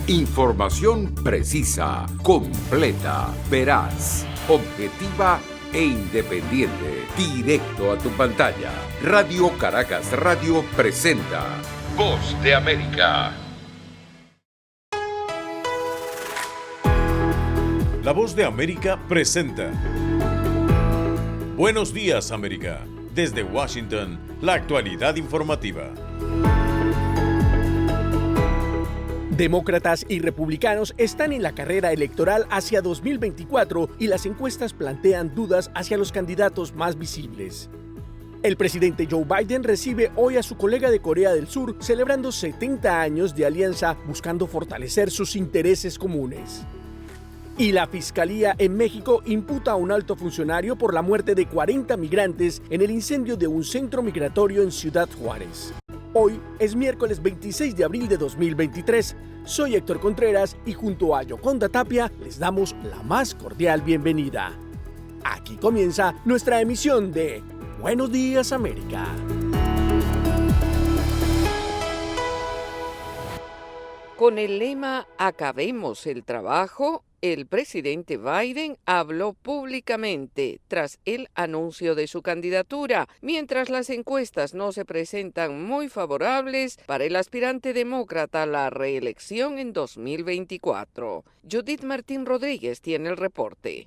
Información precisa, completa, veraz, objetiva e independiente. Directo a tu pantalla. Radio Caracas Radio presenta Voz de América. La Voz de América presenta Buenos días, América. Desde Washington, la actualidad informativa. Demócratas y republicanos están en la carrera electoral hacia 2024 y las encuestas plantean dudas hacia los candidatos más visibles. El presidente Joe Biden recibe hoy a su colega de Corea del Sur, celebrando 70 años de alianza buscando fortalecer sus intereses comunes. Y la Fiscalía en México imputa a un alto funcionario por la muerte de 40 migrantes en el incendio de un centro migratorio en Ciudad Juárez. Hoy es miércoles 26 de abril de 2023. Soy Héctor Contreras y junto a Yoconda Tapia les damos la más cordial bienvenida. Aquí comienza nuestra emisión de Buenos Días, América. Con el lema "Acabemos el trabajo", el presidente Biden habló públicamente tras el anuncio de su candidatura, mientras las encuestas no se presentan muy favorables para el aspirante demócrata a la reelección en 2024. Judith Martín Rodríguez tiene el reporte.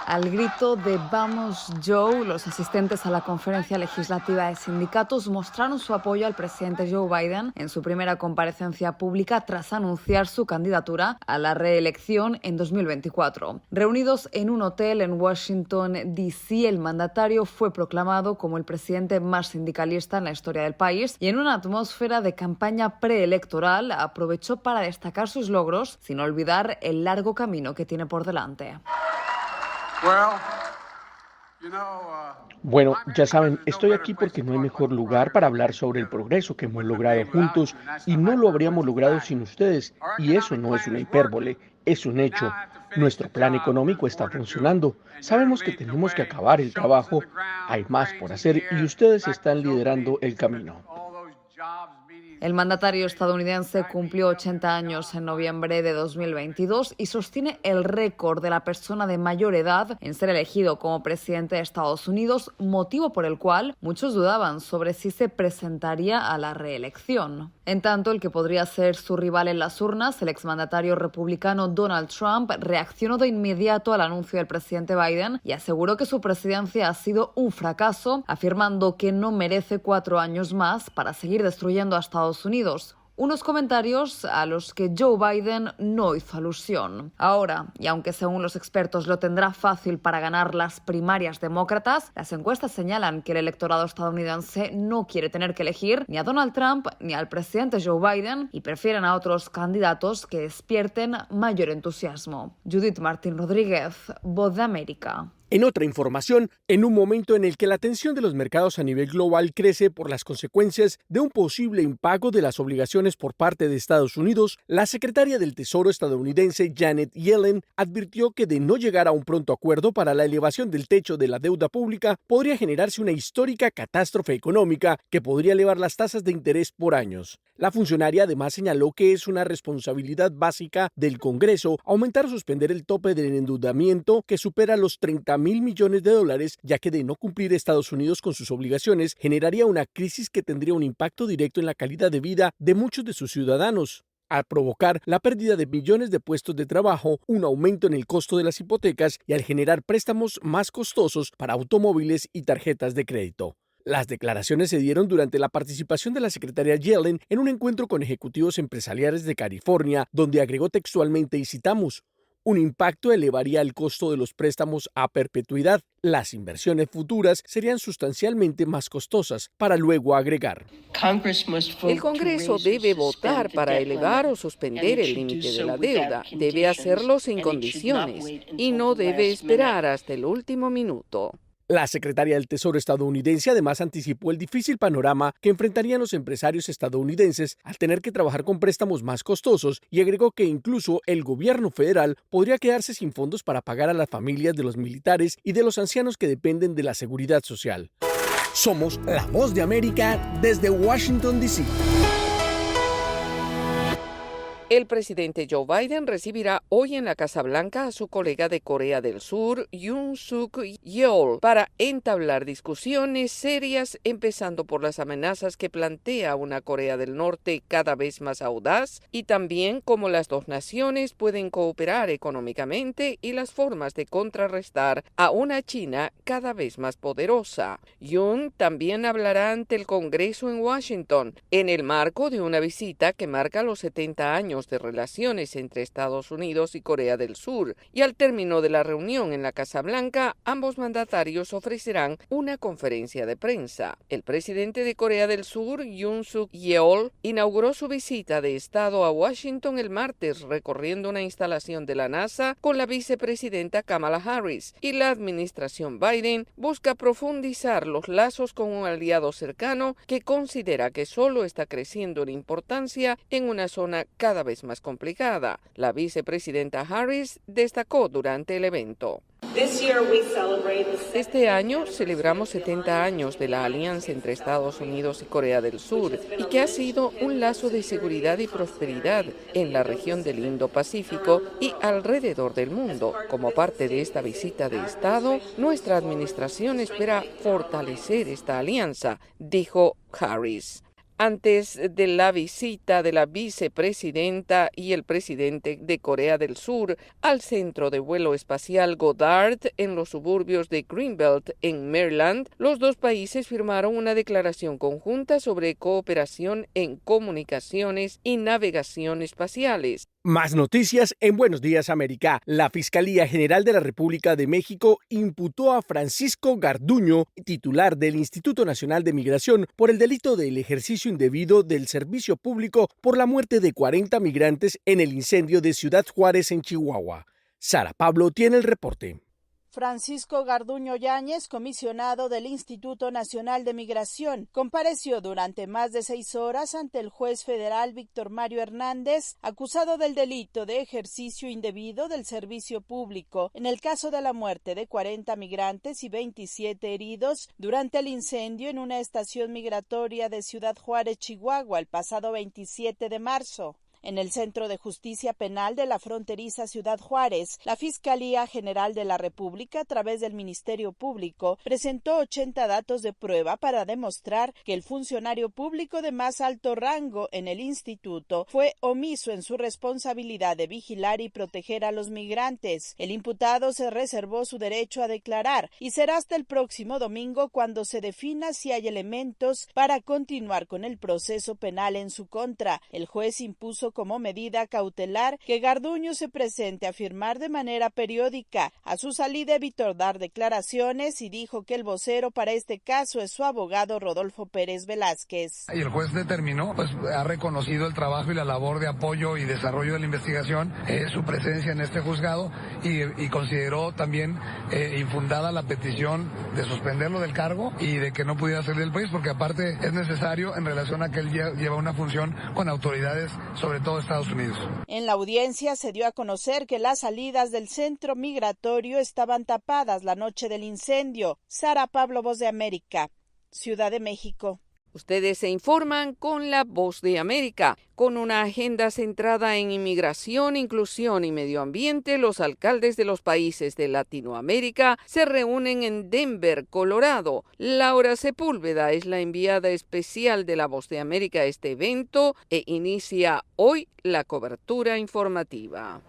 Al grito de "Vamos, Joe", los asistentes a la conferencia legislativa de sindicatos mostraron su apoyo al presidente Joe Biden en su primera comparecencia pública tras anunciar su candidatura a la reelección en 2024. Reunidos en un hotel en Washington, D.C., el mandatario fue proclamado como el presidente más sindicalista en la historia del país y en una atmósfera de campaña preelectoral aprovechó para destacar sus logros sin olvidar el largo camino que tiene por delante. Bueno, ya saben, estoy aquí porque no hay mejor lugar para hablar sobre el progreso que hemos logrado juntos y no lo habríamos logrado sin ustedes. Y eso no es una hipérbole, es un hecho. Nuestro plan económico está funcionando. Sabemos que tenemos que acabar el trabajo. Hay más por hacer y ustedes están liderando el camino. El mandatario estadounidense cumplió 80 años en noviembre de 2022 y sostiene el récord de la persona de mayor edad en ser elegido como presidente de Estados Unidos, motivo por el cual muchos dudaban sobre si se presentaría a la reelección. En tanto, el que podría ser su rival en las urnas, el exmandatario republicano Donald Trump, reaccionó de inmediato al anuncio del presidente Biden y aseguró que su presidencia ha sido un fracaso, afirmando que no merece 4 años más para seguir destruyendo a Estados Unidos. Unos comentarios a los que Joe Biden no hizo alusión. Ahora, y aunque según los expertos lo tendrá fácil para ganar las primarias demócratas, las encuestas señalan que el electorado estadounidense no quiere tener que elegir ni a Donald Trump ni al presidente Joe Biden y prefieren a otros candidatos que despierten mayor entusiasmo. Judith Martín Rodríguez, Voz de América. En otra información, en un momento en el que la tensión de los mercados a nivel global crece por las consecuencias de un posible impago de las obligaciones por parte de Estados Unidos, la secretaria del Tesoro estadounidense Janet Yellen advirtió que de no llegar a un pronto acuerdo para la elevación del techo de la deuda pública, podría generarse una histórica catástrofe económica que podría elevar las tasas de interés por años. La funcionaria además señaló que es una responsabilidad básica del Congreso aumentar o suspender el tope del endeudamiento que supera los $30,000 millones, ya que de no cumplir Estados Unidos con sus obligaciones generaría una crisis que tendría un impacto directo en la calidad de vida de muchos de sus ciudadanos, al provocar la pérdida de millones de puestos de trabajo, un aumento en el costo de las hipotecas y al generar préstamos más costosos para automóviles y tarjetas de crédito. Las declaraciones se dieron durante la participación de la secretaria Yellen en un encuentro con ejecutivos empresariales de California, donde agregó textualmente, y citamos: un impacto elevaría el costo de los préstamos a perpetuidad. Las inversiones futuras serían sustancialmente más costosas, para luego agregar: el Congreso debe votar para elevar o suspender el límite de la deuda. Debe hacerlo sin condiciones y no debe esperar hasta el último minuto. La secretaria del Tesoro estadounidense además anticipó el difícil panorama que enfrentarían los empresarios estadounidenses al tener que trabajar con préstamos más costosos y agregó que incluso el gobierno federal podría quedarse sin fondos para pagar a las familias de los militares y de los ancianos que dependen de la seguridad social. Somos la Voz de América desde Washington, D.C. El presidente Joe Biden recibirá hoy en la Casa Blanca a su colega de Corea del Sur, Yoon Suk Yeol, para entablar discusiones serias, empezando por las amenazas que plantea una Corea del Norte cada vez más audaz y también cómo las dos naciones pueden cooperar económicamente y las formas de contrarrestar a una China cada vez más poderosa. Yoon también hablará ante el Congreso en Washington, en el marco de una visita que marca los 70 años de relaciones entre Estados Unidos y Corea del Sur, y al término de la reunión en la Casa Blanca, ambos mandatarios ofrecerán una conferencia de prensa. El presidente de Corea del Sur, Yoon Suk Yeol, inauguró su visita de Estado a Washington el martes, recorriendo una instalación de la NASA con la vicepresidenta Kamala Harris, y la administración Biden busca profundizar los lazos con un aliado cercano que considera que solo está creciendo en importancia en una zona cada vez más complicada. La vicepresidenta Harris destacó durante el evento. Este año celebramos 70 años de la alianza entre Estados Unidos y Corea del Sur y que ha sido un lazo de seguridad y prosperidad en la región del Indo-Pacífico y alrededor del mundo. Como parte de esta visita de Estado, nuestra administración espera fortalecer esta alianza, dijo Harris. Antes de la visita de la vicepresidenta y el presidente de Corea del Sur al centro de vuelo espacial Goddard en los suburbios de Greenbelt, en Maryland, los dos países firmaron una declaración conjunta sobre cooperación en comunicaciones y navegación espaciales. Más noticias en Buenos Días América. La Fiscalía General de la República de México imputó a Francisco Garduño, titular del Instituto Nacional de Migración, por el delito del ejercicio indebido del servicio público por la muerte de 40 migrantes en el incendio de Ciudad Juárez en Chihuahua. Sara Pablo tiene el reporte. Francisco Garduño Yáñez, comisionado del Instituto Nacional de Migración, compareció durante más de 6 horas ante el juez federal Víctor Mario Hernández, acusado del delito de ejercicio indebido del servicio público en el caso de la muerte de 40 migrantes y 27 heridos durante el incendio en una estación migratoria de Ciudad Juárez, Chihuahua, el pasado 27 de marzo. En el Centro de Justicia Penal de la fronteriza Ciudad Juárez, la Fiscalía General de la República, a través del Ministerio Público, presentó 80 datos de prueba para demostrar que el funcionario público de más alto rango en el instituto fue omiso en su responsabilidad de vigilar y proteger a los migrantes. El imputado se reservó su derecho a declarar y será hasta el próximo domingo cuando se defina si hay elementos para continuar con el proceso penal en su contra. El juez impuso como medida cautelar que Garduño se presente a firmar de manera periódica. A su salida evitó dar declaraciones y dijo que el vocero para este caso es su abogado Rodolfo Pérez Velázquez. Y el juez determinó, ha reconocido el trabajo y la labor de apoyo y desarrollo de la investigación, su presencia en este juzgado y consideró también infundada la petición de suspenderlo del cargo y de que no pudiera salir del país, porque aparte es necesario en relación a que él lleva una función con autoridades, sobre todo Estados Unidos. En la audiencia se dio a conocer que las salidas del centro migratorio estaban tapadas la noche del incendio. Sara Pablo, Voz de América, Ciudad de México. Ustedes se informan con la Voz de América. Con una agenda centrada en inmigración, inclusión y medio ambiente, los alcaldes de los países de Latinoamérica se reúnen en Denver, Colorado. Laura Sepúlveda es la enviada especial de la Voz de América a este evento e inicia hoy la cobertura informativa.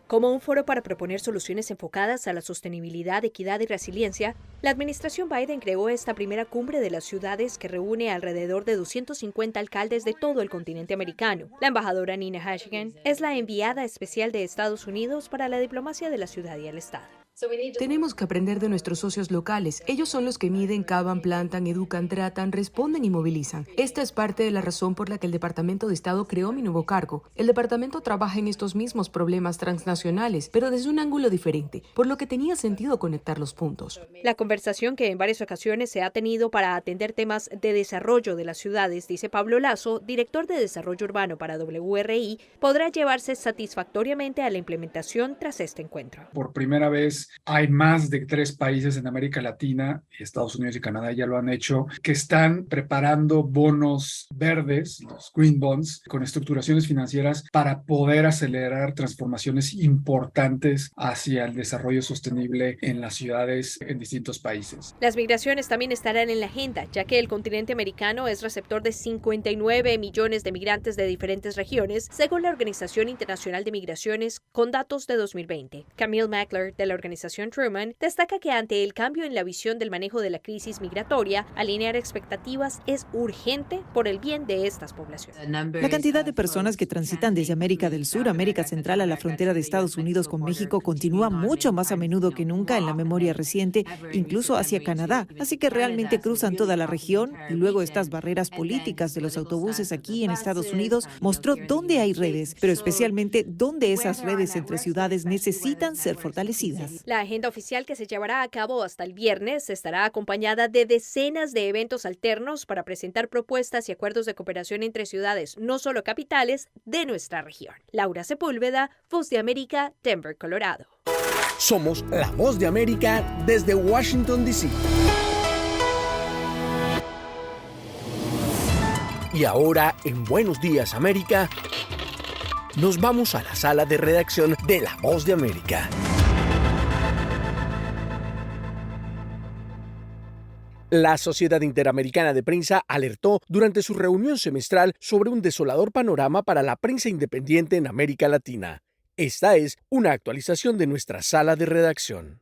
Como un foro para proponer soluciones enfocadas a la sostenibilidad, equidad y resiliencia, la administración Biden creó esta primera cumbre de las ciudades que reúne alrededor de 250 alcaldes de todo el continente americano. La embajadora Nina Hashigan es la enviada especial de Estados Unidos para la diplomacia de la ciudad y el estado. Tenemos que aprender de nuestros socios locales. Ellos son los que miden, cavan, plantan, educan, tratan, responden y movilizan. Esta es parte de la razón por la que el Departamento de Estado creó mi nuevo cargo. El departamento trabaja en estos mismos problemas transnacionales, pero desde un ángulo diferente, por lo que tenía sentido conectar los puntos. La conversación que en varias ocasiones se ha tenido para atender temas de desarrollo de las ciudades, dice Pablo Lazo, director de Desarrollo Urbano para WRI, podrá llevarse satisfactoriamente a la implementación tras este encuentro. Por primera vez Hay más de 3 países en América Latina, Estados Unidos y Canadá ya lo han hecho, que están preparando bonos verdes, los green bonds, con estructuraciones financieras para poder acelerar transformaciones importantes hacia el desarrollo sostenible en las ciudades en distintos países. Las migraciones también estarán en la agenda, ya que el continente americano es receptor de 59 millones de migrantes de diferentes regiones, según la Organización Internacional de Migraciones, con datos de 2020. Camille Mackler, de la organización Truman, destaca que ante el cambio en la visión del manejo de la crisis migratoria, alinear expectativas es urgente por el bien de estas poblaciones. La cantidad de personas que transitan desde América del Sur, América Central a la frontera de Estados Unidos con México continúa mucho más a menudo que nunca en la memoria reciente, incluso hacia Canadá. Así que realmente cruzan toda la región y luego estas barreras políticas de los autobuses aquí en Estados Unidos mostró dónde hay redes, pero especialmente dónde esas redes entre ciudades necesitan ser fortalecidas. La agenda oficial que se llevará a cabo hasta el viernes estará acompañada de decenas de eventos alternos para presentar propuestas y acuerdos de cooperación entre ciudades, no solo capitales, de nuestra región. Laura Sepúlveda, Voz de América, Denver, Colorado. Somos la Voz de América desde Washington, D.C. Y ahora, en Buenos Días, América, nos vamos a la sala de redacción de La Voz de América. La Sociedad Interamericana de Prensa alertó durante su reunión semestral sobre un desolador panorama para la prensa independiente en América Latina. Esta es una actualización de nuestra sala de redacción.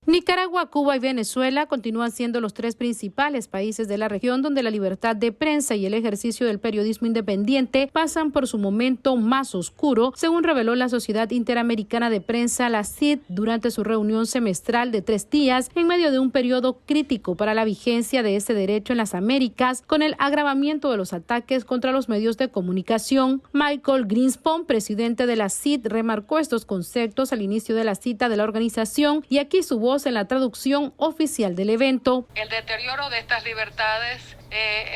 Nicaragua, Cuba y Venezuela continúan siendo los 3 principales países de la región donde la libertad de prensa y el ejercicio del periodismo independiente pasan por su momento más oscuro, según reveló la Sociedad Interamericana de Prensa, la CID, durante su reunión semestral de 3 días, en medio de un periodo crítico para la vigencia de este derecho en las Américas, con el agravamiento de los ataques contra los medios de comunicación. Michael Greenspan, presidente de la CID, remarcó estos conceptos al inicio de la cita de la organización, y aquí su voz en la traducción oficial del evento. El deterioro de estas libertades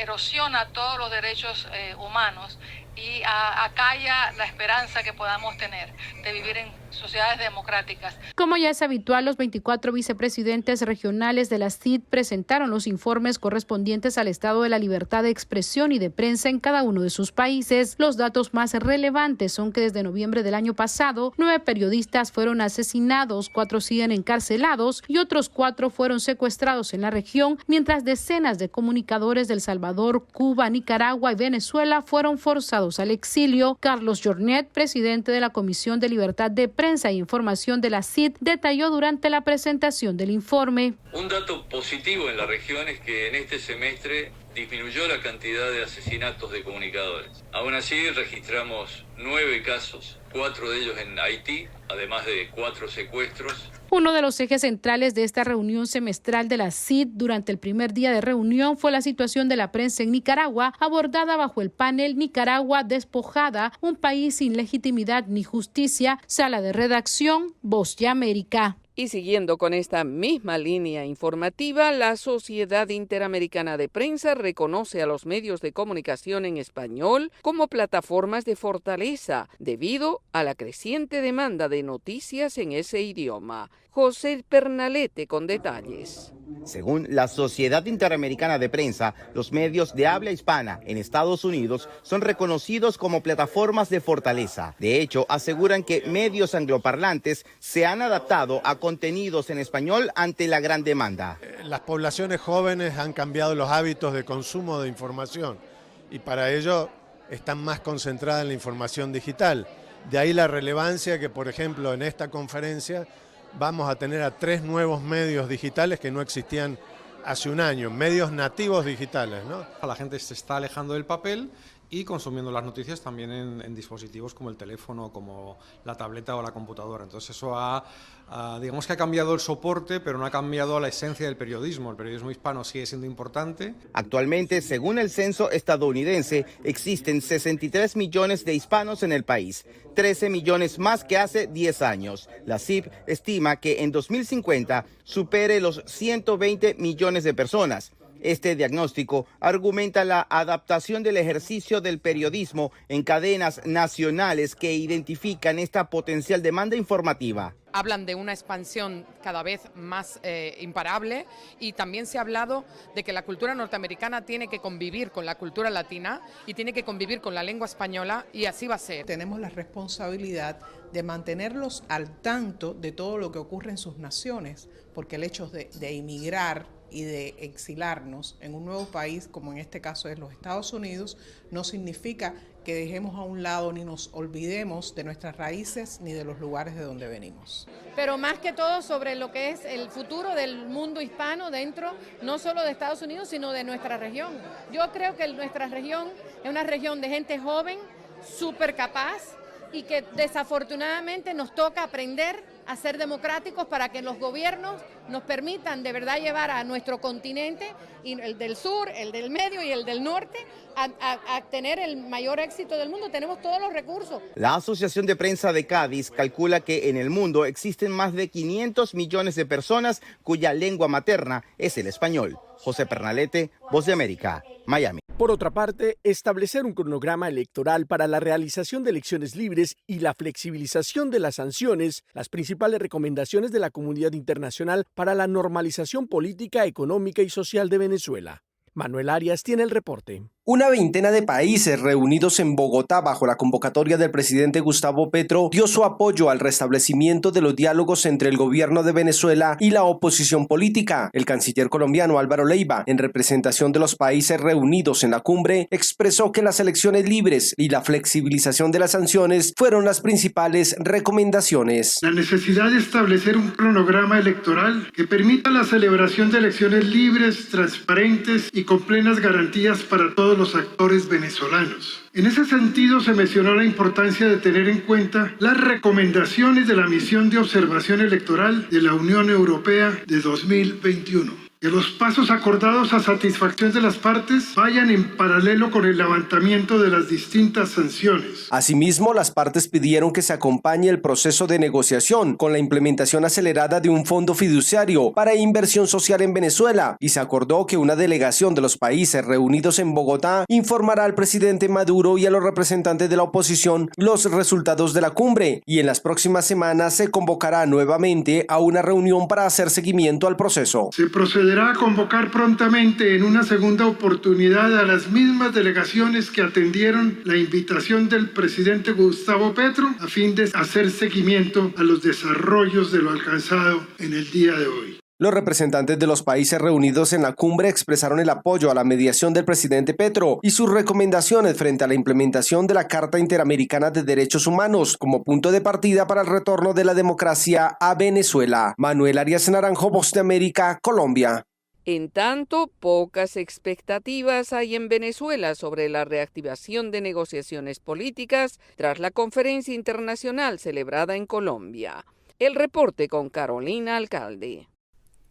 erosiona todos los derechos humanos y acalla la esperanza que podamos tener de vivir en sociedades democráticas. Como ya es habitual, los 24 vicepresidentes regionales de la CID presentaron los informes correspondientes al estado de la libertad de expresión y de prensa en cada uno de sus países. Los datos más relevantes son que desde noviembre del año pasado, 9 periodistas fueron asesinados, 4 siguen encarcelados y otros 4 fueron secuestrados en la región, mientras decenas de comunicadores de El Salvador, Cuba, Nicaragua y Venezuela fueron forzados al exilio. Carlos Jornet, presidente de la Comisión de Libertad de Prensa e Información de la CID, detalló durante la presentación del informe. Un dato positivo en la región es que en este semestre disminuyó la cantidad de asesinatos de comunicadores. Aún así, registramos 9 casos, 4 de ellos en Haití, además de 4 secuestros. Uno de los ejes centrales de esta reunión semestral de la CID durante el primer día de reunión fue la situación de la prensa en Nicaragua, abordada bajo el panel Nicaragua despojada, un país sin legitimidad ni justicia. Sala de redacción, Voz de América. Y siguiendo con esta misma línea informativa, la Sociedad Interamericana de Prensa reconoce a los medios de comunicación en español como plataformas de fortaleza debido a la creciente demanda de noticias en ese idioma. José Pernalete con detalles. Según la Sociedad Interamericana de Prensa, los medios de habla hispana en Estados Unidos son reconocidos como plataformas de fortaleza. De hecho, aseguran que medios angloparlantes se han adaptado a contenidos en español ante la gran demanda. Las poblaciones jóvenes han cambiado los hábitos de consumo de información y para ello están más concentradas en la información digital. De ahí la relevancia que, por ejemplo, en esta conferencia vamos a tener a 3 nuevos medios digitales que no existían hace un año, medios nativos digitales, ¿no? La gente se está alejando del papel y consumiendo las noticias también en dispositivos como el teléfono, como la tableta o la computadora. Entonces eso digamos que ha cambiado el soporte, pero no ha cambiado la esencia del periodismo. El periodismo hispano sigue siendo importante. Actualmente, según el censo estadounidense, existen 63 millones de hispanos en el país, 13 millones más que hace 10 años. La CIP estima que en 2050 supere los 120 millones de personas. Este diagnóstico argumenta la adaptación del ejercicio del periodismo en cadenas nacionales que identifican esta potencial demanda informativa. Hablan de una expansión cada vez más imparable y también se ha hablado de que la cultura norteamericana tiene que convivir con la cultura latina y tiene que convivir con la lengua española y así va a ser. Tenemos la responsabilidad de mantenerlos al tanto de todo lo que ocurre en sus naciones, porque el hecho de emigrar y de exilarnos en un nuevo país, como en este caso es los Estados Unidos, no significa que dejemos a un lado ni nos olvidemos de nuestras raíces ni de los lugares de donde venimos. Pero más que todo sobre lo que es el futuro del mundo hispano dentro, no solo de Estados Unidos, sino de nuestra región. Yo creo que nuestra región es una región de gente joven, súper capaz, y que desafortunadamente nos toca aprender a ser democráticos para que los gobiernos nos permitan de verdad llevar a nuestro continente, y el del sur, el del medio y el del norte, a tener el mayor éxito del mundo. Tenemos todos los recursos. La Asociación de Prensa de Cádiz calcula que en el mundo existen más de 500 millones de personas cuya lengua materna es el español. José Pernalete, Voz de América, Miami. Por otra parte, establecer un cronograma electoral para la realización de elecciones libres y la flexibilización de las sanciones, las principales recomendaciones de la comunidad internacional para la normalización política, económica y social de Venezuela. Manuel Arias tiene el reporte. Una veintena de países reunidos en Bogotá bajo la convocatoria del presidente Gustavo Petro dio su apoyo al restablecimiento de los diálogos entre el gobierno de Venezuela y la oposición política. El canciller colombiano Álvaro Leiva, en representación de los países reunidos en la cumbre, expresó que las elecciones libres y la flexibilización de las sanciones fueron las principales recomendaciones. La necesidad de establecer un cronograma electoral que permita la celebración de elecciones libres, transparentes y con plenas garantías para todos los actores venezolanos. En ese sentido, se mencionó la importancia de tener en cuenta las recomendaciones de la misión de observación electoral de la Unión Europea de 2021. Que los pasos acordados a satisfacción de las partes vayan en paralelo con el levantamiento de las distintas sanciones. Asimismo, las partes pidieron que se acompañe el proceso de negociación con la implementación acelerada de un fondo fiduciario para inversión social en Venezuela, y se acordó que una delegación de los países reunidos en Bogotá informará al presidente Maduro y a los representantes de la oposición los resultados de la cumbre, y en las próximas semanas se convocará nuevamente a una reunión para hacer seguimiento al proceso. Se procederá a convocar prontamente en una segunda oportunidad a las mismas delegaciones que atendieron la invitación del presidente Gustavo Petro a fin de hacer seguimiento a los desarrollos de lo alcanzado en el día de hoy. Los representantes de los países reunidos en la cumbre expresaron el apoyo a la mediación del presidente Petro y sus recomendaciones frente a la implementación de la Carta Interamericana de Derechos Humanos como punto de partida para el retorno de la democracia a Venezuela. Manuel Arias Naranjo, Voz de América, Colombia. En tanto, pocas expectativas hay en Venezuela sobre la reactivación de negociaciones políticas tras la conferencia internacional celebrada en Colombia. El reporte con Carolina Alcalde.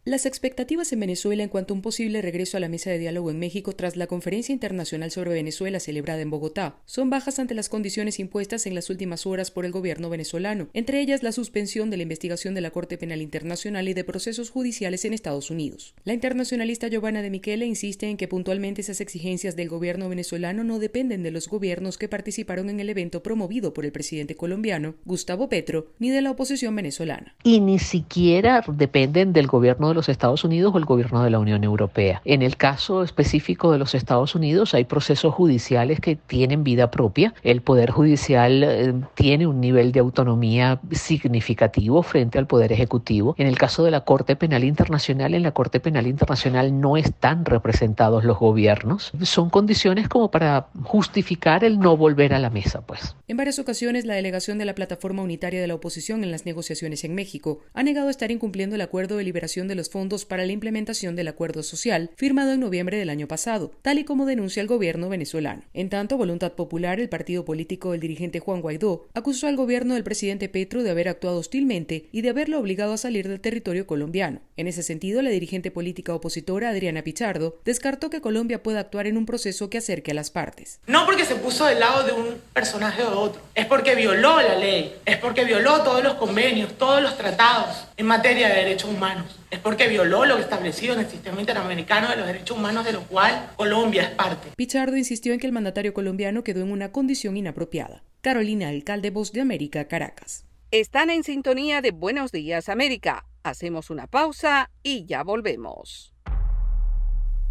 Las expectativas en Venezuela en cuanto a un posible regreso a la mesa de diálogo en México tras la Conferencia Internacional sobre Venezuela celebrada en Bogotá son bajas ante las condiciones impuestas en las últimas horas por el gobierno venezolano, entre ellas la suspensión de la investigación de la Corte Penal Internacional y de procesos judiciales en Estados Unidos. La internacionalista Giovanna de Michele insiste en que puntualmente esas exigencias del gobierno venezolano no dependen de los gobiernos que participaron en el evento promovido por el presidente colombiano, Gustavo Petro, ni de la oposición venezolana. Y ni siquiera dependen del gobierno de los Estados Unidos o el gobierno de la Unión Europea. En el caso específico de los Estados Unidos hay procesos judiciales que tienen vida propia. El Poder Judicial tiene un nivel de autonomía significativo frente al Poder Ejecutivo. En el caso de la Corte Penal Internacional, en la Corte Penal Internacional no están representados los gobiernos. Son condiciones como para justificar el no volver a la mesa, pues. En varias ocasiones, la delegación de la Plataforma Unitaria de la Oposición en las negociaciones en México ha negado estar incumpliendo el acuerdo de liberación de los fondos para la implementación del acuerdo social firmado en noviembre del año pasado, tal y como denuncia el gobierno venezolano. En tanto, Voluntad Popular, el partido político del dirigente Juan Guaidó, acusó al gobierno del presidente Petro de haber actuado hostilmente y de haberlo obligado a salir del territorio colombiano. En ese sentido, la dirigente política opositora Adriana Pichardo descartó que Colombia pueda actuar en un proceso que acerque a las partes. No porque se puso del lado de un personaje o otro, es porque violó la ley, es porque violó todos los convenios, todos los tratados en materia de derechos humanos. es porque violó lo establecido en el sistema interamericano de los derechos humanos, de lo cual Colombia es parte. Pichardo insistió en que el mandatario colombiano quedó en una condición inapropiada. Carolina Alcalde, Voz de América, Caracas. Están en sintonía de Buenos Días América. Hacemos una pausa y ya volvemos.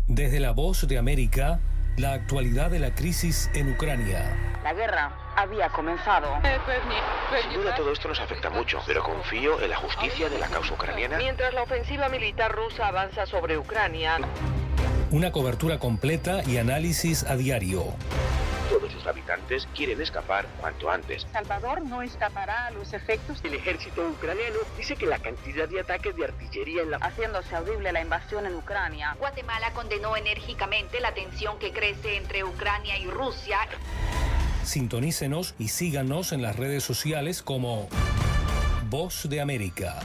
Desde la Voz de América, la actualidad de la crisis en Ucrania. La guerra había comenzado. Sin duda todo esto nos afecta mucho, pero confío en la justicia de la causa ucraniana. Mientras la ofensiva militar rusa avanza sobre Ucrania. Una cobertura completa y análisis a diario. Todos sus habitantes quieren escapar cuanto antes. Salvador no escapará a los efectos. El ejército ucraniano dice que la cantidad de ataques de artillería haciéndose audible la invasión en Ucrania. Guatemala condenó enérgicamente la tensión que crece entre Ucrania y Rusia. Sintonícenos y síganos en las redes sociales como Voz de América.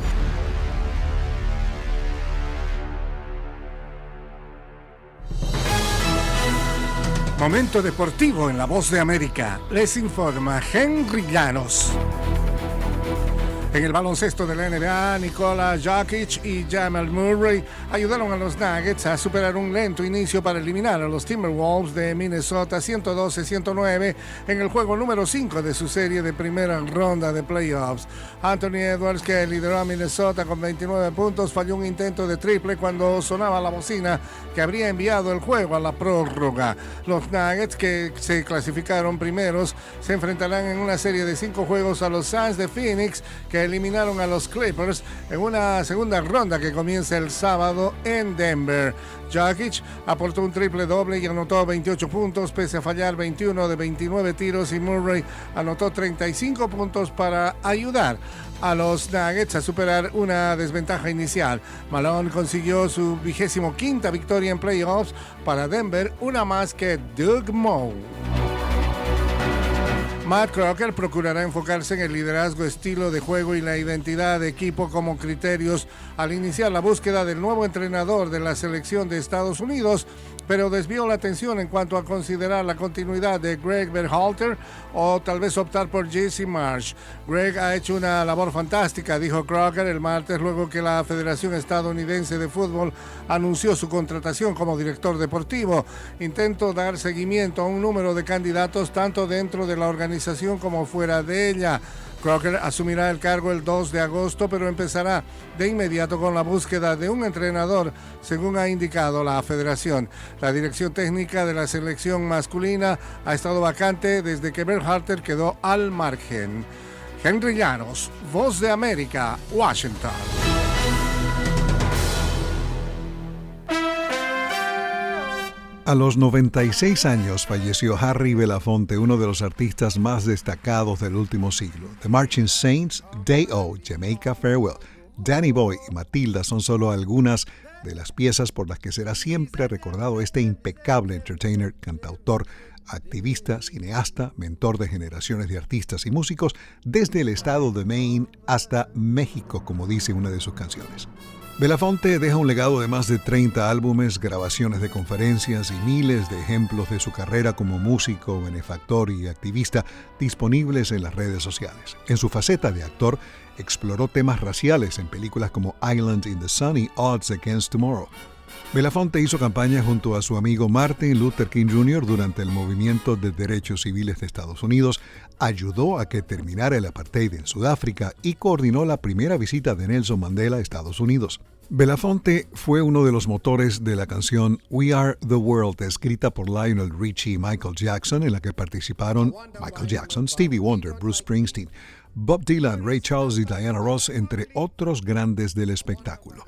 Momento deportivo en La Voz de América. Les informa Henry Llanos. En el baloncesto de la NBA, Nikola Jokic y Jamal Murray ayudaron a los Nuggets a superar un lento inicio para eliminar a los Timberwolves de Minnesota 112-109 en el juego número 5 de su serie de primera ronda de playoffs. Anthony Edwards, que lideró a Minnesota con 29 puntos, falló un intento de triple cuando sonaba la bocina que habría enviado el juego a la prórroga. Los Nuggets, que se clasificaron primeros, se enfrentarán en una serie de 5 juegos a los Suns de Phoenix, que eliminaron a los Clippers en una segunda ronda que comienza el sábado en Denver. Jokic aportó un triple doble y anotó 28 puntos pese a fallar 21 de 29 tiros, y Murray anotó 35 puntos para ayudar a los Nuggets a superar una desventaja inicial. Malone consiguió su 25ª victoria en playoffs para Denver, una más que Doug Moe. Matt Crocker procurará enfocarse en el liderazgo, estilo de juego y la identidad de equipo como criterios al iniciar la búsqueda del nuevo entrenador de la selección de Estados Unidos, pero desvió la atención en cuanto a considerar la continuidad de Greg Berhalter o tal vez optar por Jesse Marsh. Greg ha hecho una labor fantástica, dijo Crocker el martes, luego que la Federación Estadounidense de Fútbol anunció su contratación como director deportivo. Intentó dar seguimiento a un número de candidatos tanto dentro de la organización como fuera de ella. Crocker asumirá el cargo el 2 de agosto, pero empezará de inmediato con la búsqueda de un entrenador, según ha indicado la federación. La dirección técnica de la selección masculina ha estado vacante desde que Berhalter quedó al margen. Henry Llanos, Voz de América, Washington. A los 96 años falleció Harry Belafonte, uno de los artistas más destacados del último siglo. The Marching Saints, Day-O, Jamaica Farewell, Danny Boy y Matilda son solo algunas de las piezas por las que será siempre recordado este impecable entertainer, cantautor, activista, cineasta, mentor de generaciones de artistas y músicos desde el estado de Maine hasta México, como dice una de sus canciones. Belafonte deja un legado de más de 30 álbumes, grabaciones de conferencias y miles de ejemplos de su carrera como músico, benefactor y activista disponibles en las redes sociales. En su faceta de actor, exploró temas raciales en películas como Island in the Sun y Odds Against Tomorrow. Belafonte hizo campaña junto a su amigo Martin Luther King Jr. durante el movimiento de derechos civiles de Estados Unidos, ayudó a que terminara el apartheid en Sudáfrica y coordinó la primera visita de Nelson Mandela a Estados Unidos. Belafonte fue uno de los motores de la canción We Are the World, escrita por Lionel Richie y Michael Jackson, en la que participaron Michael Jackson, Stevie Wonder, Bruce Springsteen, Bob Dylan, Ray Charles y Diana Ross, entre otros grandes del espectáculo.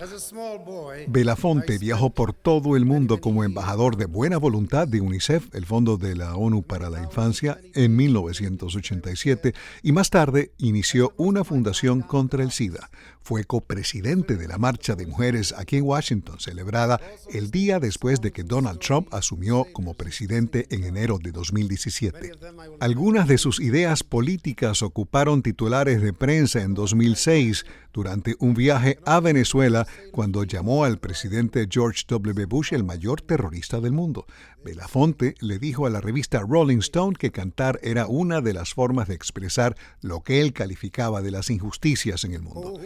Belafonte viajó por todo el mundo como embajador de buena voluntad de UNICEF, el Fondo de la ONU para la Infancia, en 1987, y más tarde inició una fundación contra el SIDA. Fue copresidente de la Marcha de Mujeres aquí en Washington, celebrada el día después de que Donald Trump asumió como presidente en enero de 2017. Algunas de sus ideas políticas ocuparon titulares titulares de prensa en 2006 durante un viaje a Venezuela cuando llamó al presidente George W. Bush el mayor terrorista del mundo. Belafonte le dijo a la revista Rolling Stone que cantar era una de las formas de expresar lo que él calificaba de las injusticias en el mundo.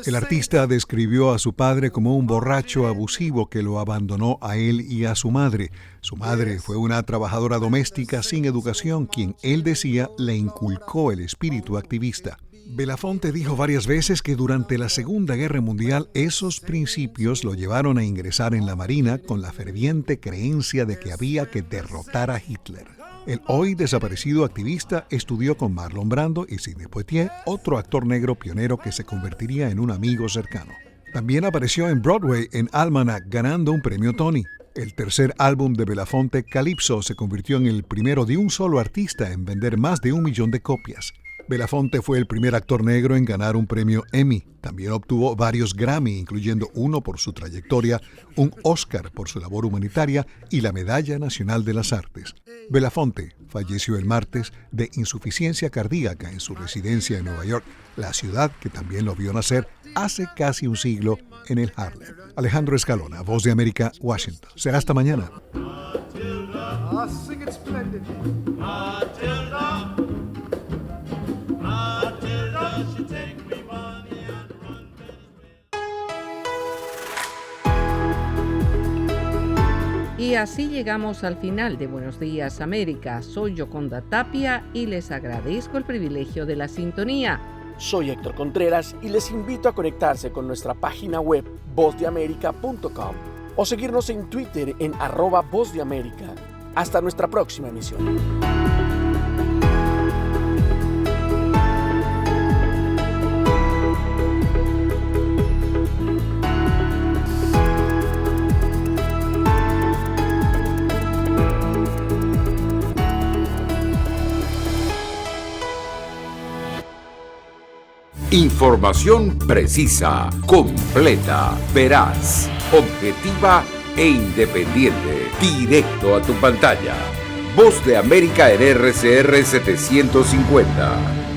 El artista describió a su padre como un borracho abusivo que lo abandonó a él y a su madre. Su madre fue una trabajadora doméstica sin educación, quien él decía le inculcó el espíritu activista. Belafonte dijo varias veces que durante la Segunda Guerra Mundial esos principios lo llevaron a ingresar en la Marina con la ferviente creencia de que había que derrotar a Hitler. El hoy desaparecido activista estudió con Marlon Brando y Sidney Poitier, otro actor negro pionero que se convertiría en un amigo cercano. También apareció en Broadway en Almanac, ganando un premio Tony. El tercer álbum de Belafonte, Calypso, se convirtió en el primero de un solo artista en vender más de 1 millón de copias. Belafonte fue el primer actor negro en ganar un premio Emmy. También obtuvo varios Grammy, incluyendo uno por su trayectoria, un Oscar por su labor humanitaria y la Medalla Nacional de las Artes. Belafonte falleció el martes de insuficiencia cardíaca en su residencia en Nueva York, la ciudad que también lo vio nacer hace casi un siglo en el Harlem. Alejandro Escalona, Voz de América, Washington. Será hasta mañana. Y así llegamos al final de Buenos Días América. Soy Yoconda Tapia y les agradezco el privilegio de la sintonía. Soy Héctor Contreras y les invito a conectarse con nuestra página web vozdeamerica.com o seguirnos en Twitter en @vozdeamerica. Hasta nuestra próxima emisión. Información precisa, completa, veraz, objetiva e independiente. Directo a tu pantalla. Voz de América en RCR 750.